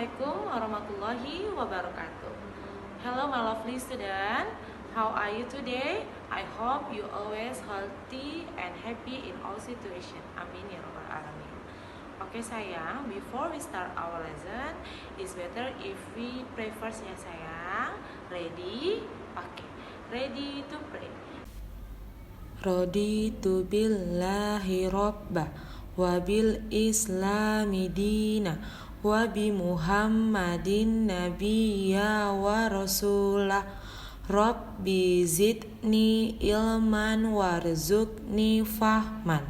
Assalamualaikum warahmatullahi wabarakatuh. Hello my lovely student, how are you today? I hope you always healthy and happy in all situation. Amin ya rabbal alamin. Oke sayang, before we start our lesson, it's better if we pray first ya sayang. Ready? Oke, ready to pray. Raditu billahi rabba wa bil islami dina wa bi muhammadin nabiyya wa rasulah. Rabbi zidni ilman warzuqni fahman.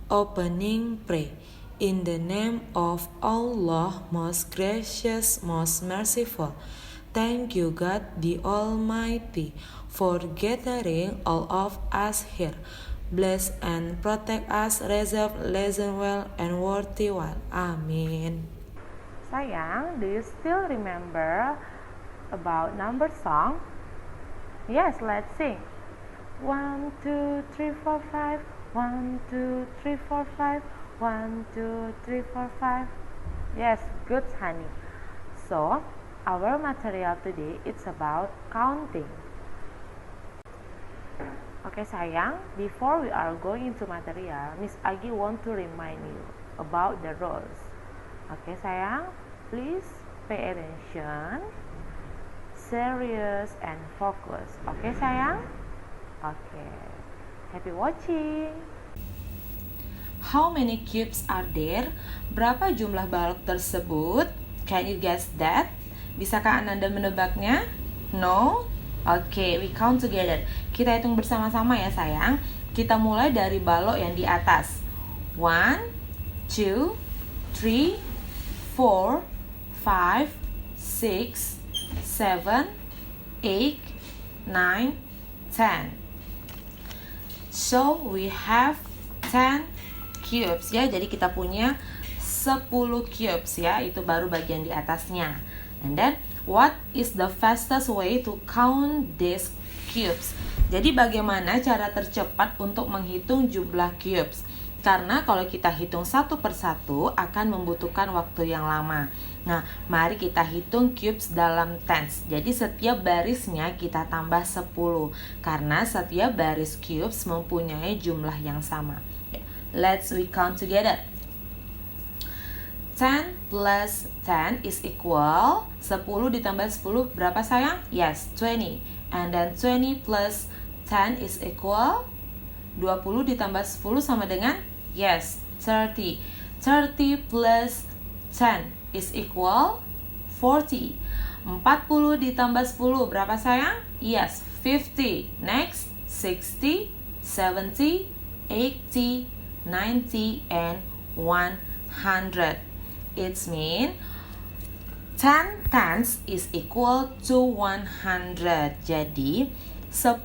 Opening pray. In the name of Allah, most gracious, most merciful. Thank you God the Almighty for gathering all of us here. Bless and protect us, reserve, listen well, and worthy well. Amin. Sayang, do you still remember about number song? Yes, let's sing. 1, 2, 3, 4, 5. 1, 2, 3, 4, 5. 1, 2, 3, 4, 5. Yes, good honey. So, our material today it's about counting. Okay sayang, before we are going into material, Miss Agi want to remind you about the rules. Okay sayang, please pay attention, serious and focus. Okay sayang? Okay, happy watching. How many cubes are there? Berapa jumlah balok tersebut? Can you guess that? Bisakah Anda menebaknya? No? Oke, we count together. Kita hitung bersama-sama ya sayang. Kita mulai dari balok yang di atas. 1, 2, 3, 4, 5, 6, 7, 8, 9, 10. So, we have 10 cubes ya. Jadi kita punya 10 cubes ya. Itu baru bagian di atasnya. And then, what is the fastest way to count these cubes? Jadi bagaimana cara tercepat untuk menghitung jumlah cubes? Karena kalau kita hitung satu persatu akan membutuhkan waktu yang lama. Nah, mari kita hitung cubes dalam tens. Jadi setiap barisnya kita tambah 10. Karena setiap baris cubes mempunyai jumlah yang sama. Let's we count together. 10 plus 10 is equal 10 ditambah 10 berapa sayang? Yes, 20. And then 20 plus 10 is equal 20 ditambah 10 sama dengan? Yes, 30. 30 plus 10 is equal 40. 40 ditambah 10 berapa sayang? Yes, 50. Next, 60, 70, 80, 90, and 100. It means 10 tens is equal to 100. Jadi 10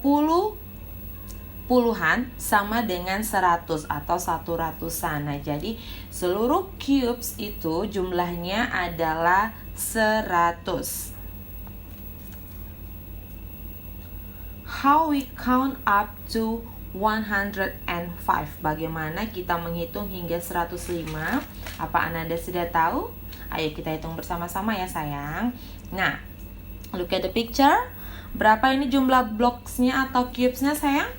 puluhan sama dengan 100 atau 100-an. Nah, jadi seluruh cubes itu jumlahnya adalah 100. How we count up to 105. Bagaimana kita menghitung hingga 105? Apa Anda sudah tahu? Ayo kita hitung bersama-sama ya sayang. Nah, look at the picture. Berapa ini jumlah blocks-nya atau cubes-nya sayang?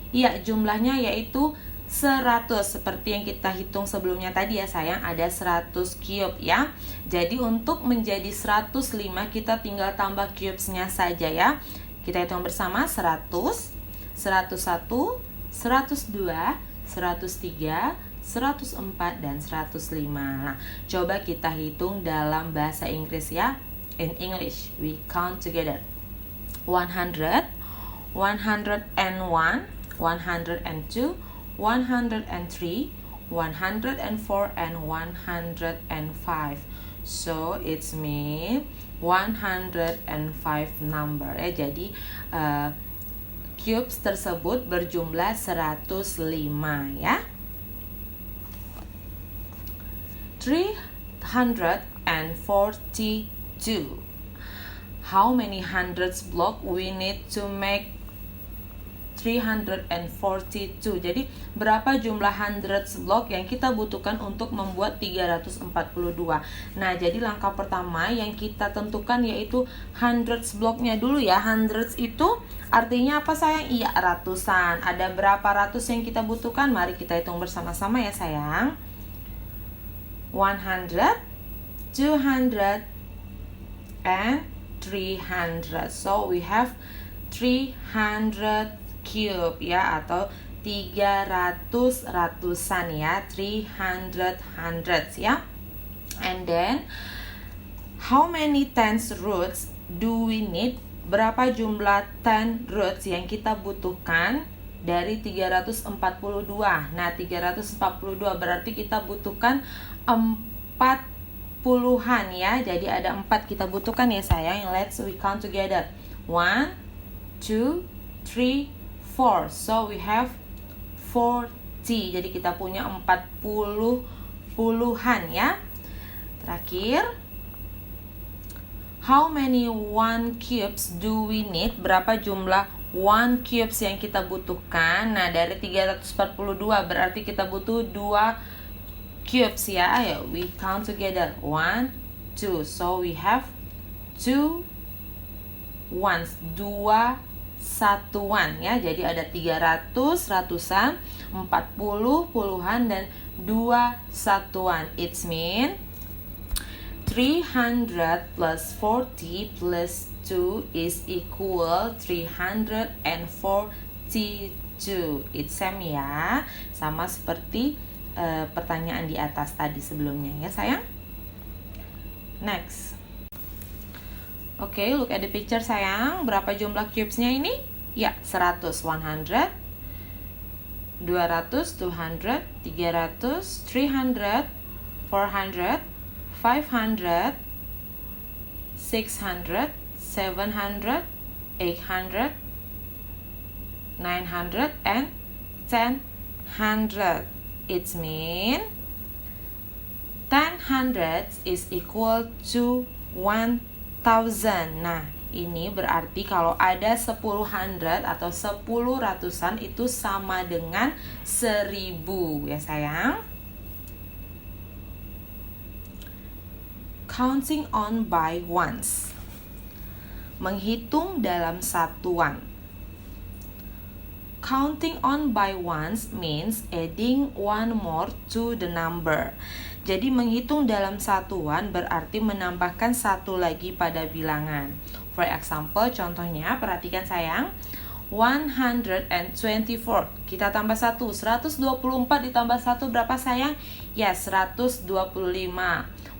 Iya, jumlahnya yaitu 100. Seperti yang kita hitung sebelumnya tadi ya sayang, ada 100 cube ya. Jadi untuk menjadi 105 kita tinggal tambah cubes-nya saja ya. Kita hitung bersama 100, 101, 102, 103, 104, dan 105. Nah, coba kita hitung dalam bahasa Inggris ya. In English, we count together. 100, 101, 102, 103, 104, and 105. So, it's mean 105 number ya. Jadi, cubes tersebut berjumlah 105 ya. 342. How many hundreds block we need to make 342. Jadi berapa jumlah hundreds block yang kita butuhkan untuk membuat 342. Nah, jadi langkah pertama yang kita tentukan yaitu hundreds blocknya dulu ya. Hundreds itu artinya apa sayang? Iya, ratusan. Ada berapa ratus yang kita butuhkan? Mari kita hitung bersama-sama ya sayang. 100, 200, and 300. So we have 300 cube ya, atau 300 ratusan ya, 300 hundreds ya. And then how many tens roots do we need? Berapa jumlah 10 roots yang kita butuhkan dari 342? Nah, 342 berarti kita butuhkan 40-an ya. Jadi ada 4 kita butuhkan ya sayang. Let's we count together. 1, 2, 3, 4. So we have 40. Jadi kita punya 40-an ya. Terakhir, how many 1 cubes do we need? Berapa jumlah 1 cubes yang kita butuhkan? Nah, dari 342 berarti kita butuh 2 cubes ya. Ayo we count together. 1, 2. So we have 2 ones, 2 satuan ya. Jadi ada 300 ratusan, 40 puluhan, dan 2 satuan. It's mean 300 plus 40 plus 2 is equal 342. It's same ya. Sama seperti pertanyaan di atas tadi sebelumnya ya sayang. Next. Oke, look at the picture sayang. Berapa jumlah cubesnya ini? Ya, 100, 100, 200, 200, 300, 300, 400, 500, 600, 700, 800, 900, and 1000. It's mean 10 hundreds is equal to 1000. Nah, ini berarti kalau ada 10 hundred atau 10 ratusan itu sama dengan 1000 ya sayang. Counting on by ones. Menghitung dalam satuan. Counting on by ones means adding one more to the number. Jadi menghitung dalam satuan berarti menambahkan satu lagi pada bilangan. For example, contohnya perhatikan sayang. 124. Kita tambah 1. 124 ditambah 1 berapa sayang? Yes, 125.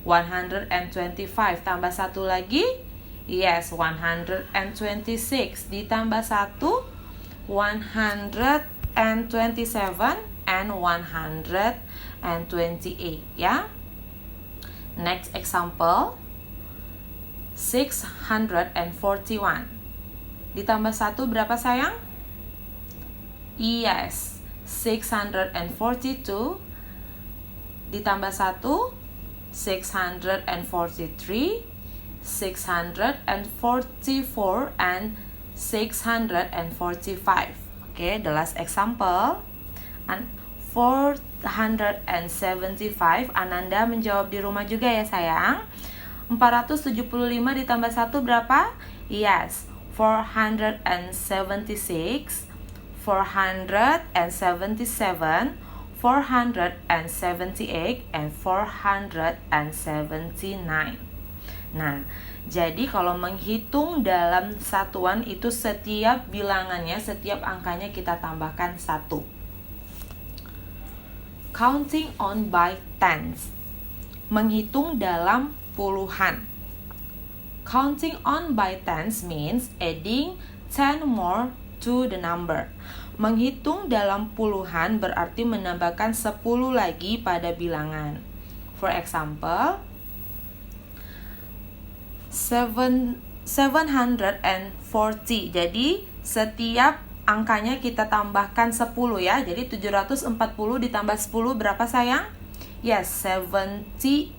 125 tambah 1 lagi? Yes, 126. Ditambah 1, 127 and 128 ya. Next example, 641. Ditambah 1 berapa sayang? Yes, 642. Ditambah 1, 643, 644, and 645. Okay, the last example. And 475. Ananda menjawab di rumah juga ya sayang. 475 ditambah 1 berapa? Yes, 476, 477, 478, and 479. Nah, jadi kalau menghitung dalam satuan itu setiap bilangannya, setiap angkanya kita tambahkan 1. Counting on by tens. Menghitung dalam puluhan. Counting on by tens means adding 10 more to the number. Menghitung dalam puluhan berarti menambahkan 10 lagi pada bilangan. For example, 740. Jadi setiap angkanya kita tambahkan 10 ya. Jadi 740 ditambah 10 berapa sayang? Yes, 750.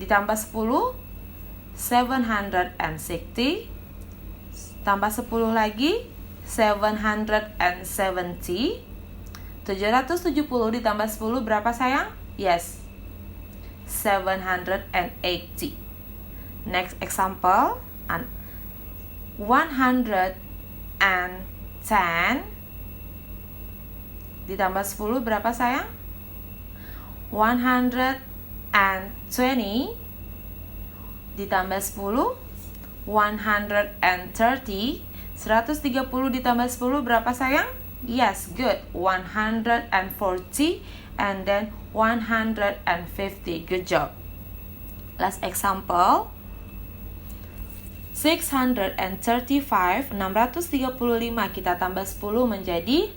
Ditambah 10, 760. Tambah 10 lagi, 770. 770 ditambah 10 berapa sayang? Yes, 780. Next example, 110 ditambah 10 berapa sayang? 120 ditambah 10, 130. 130 ditambah 10 berapa sayang? Yes, good. 140 and then 150. Good job. Last example. 635, 635 kita tambah 10 menjadi,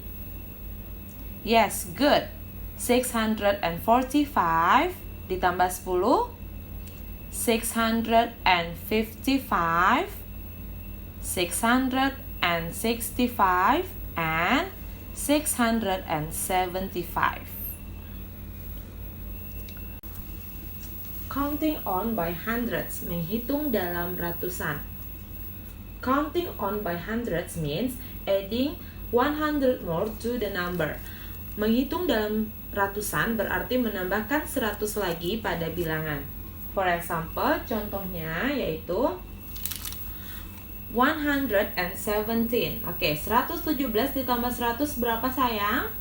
yes, good. 645 ditambah 10, 655, 665 and 675. Counting on by hundreds, menghitung dalam ratusan. Counting on by hundreds means adding 100 more to the number. Menghitung dalam ratusan berarti menambahkan 100 lagi pada bilangan. For example, contohnya yaitu 117. Oke, 117 ditambah 100 berapa sayang?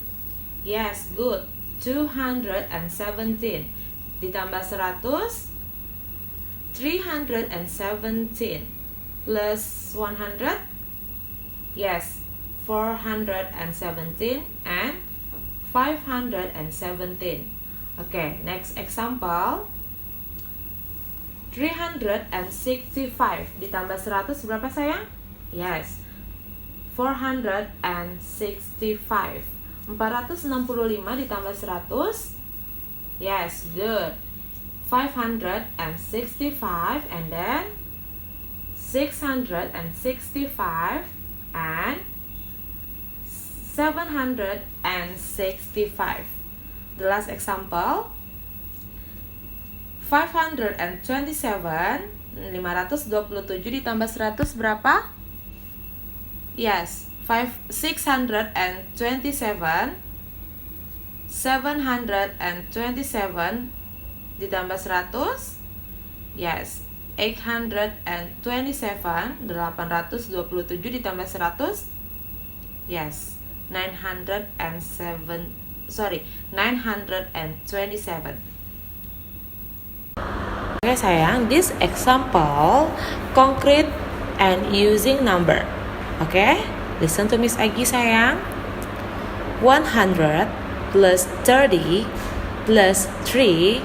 Yes, good. 217. Ditambah 100, 317 plus 100, yes, 417 and 517. Okay, next example. 365 ditambah 100 berapa sayang? Yes, 465. 465 ditambah 100, yes, good. 565 and then 665 and 765. The last example. 527, 527 ditambah 100 berapa? Yes, 627. 727 ditambah 100, yes, 827. 827 ditambah 100, yes, 927. Okay sayang, this example concrete and using number. Okay, listen to Miss Agi sayang. 100 plus 30 plus 3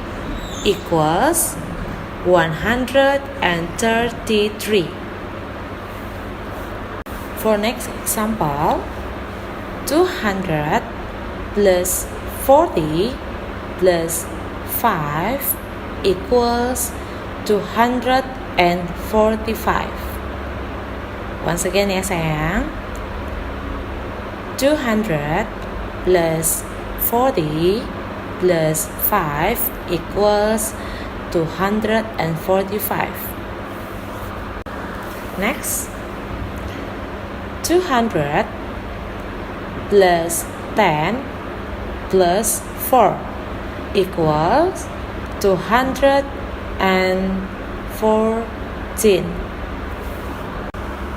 equals 133. For next example, 200 plus 40 plus 5 equals 245. Once again ya sayang. 200 plus 40 plus 5 equals 245. Next, 200 plus 10 plus 4 equals 214.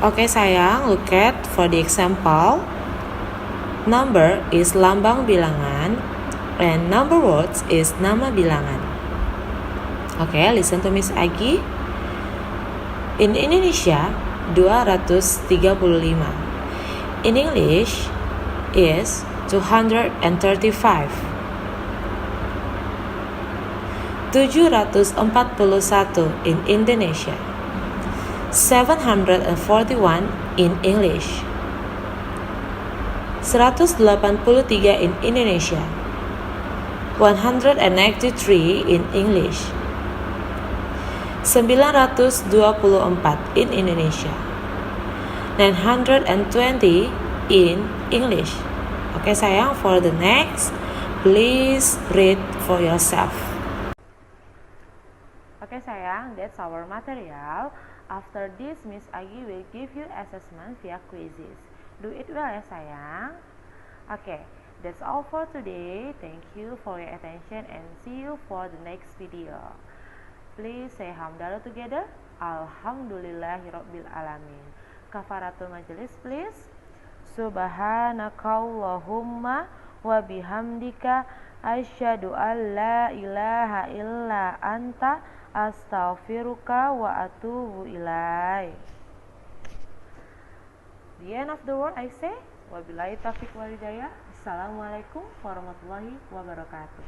Okay sayang, look at for the example. Number is lambang bilangan and number words is nama bilangan. Okay, listen to Miss Agi. In Indonesia, 235. In English is 235. 741 in Indonesia. 741 in English. 183 in Indonesia. 193 in English. 924 in Indonesia. 920 in English. Okay sayang, for the next, please read for yourself. Okay sayang. sayang, that's our material. After this, Miss Agi will give you assessment via quizzes. Do it well ya sayang. Okay, that's all for today. Thank you for your attention and see you for the next video. Please say hamdalah together. Alhamdulillahirabbil alamin. Kafaratul majelis please. Subhanakallahumma wa bihamdika asyhadu an la ilaha illa anta astaghfiruka wa atubu ilaik. The end of the word I say, wabillahi taufiq wal hidayah. Assalamualaikum warahmatullahi wabarakatuh.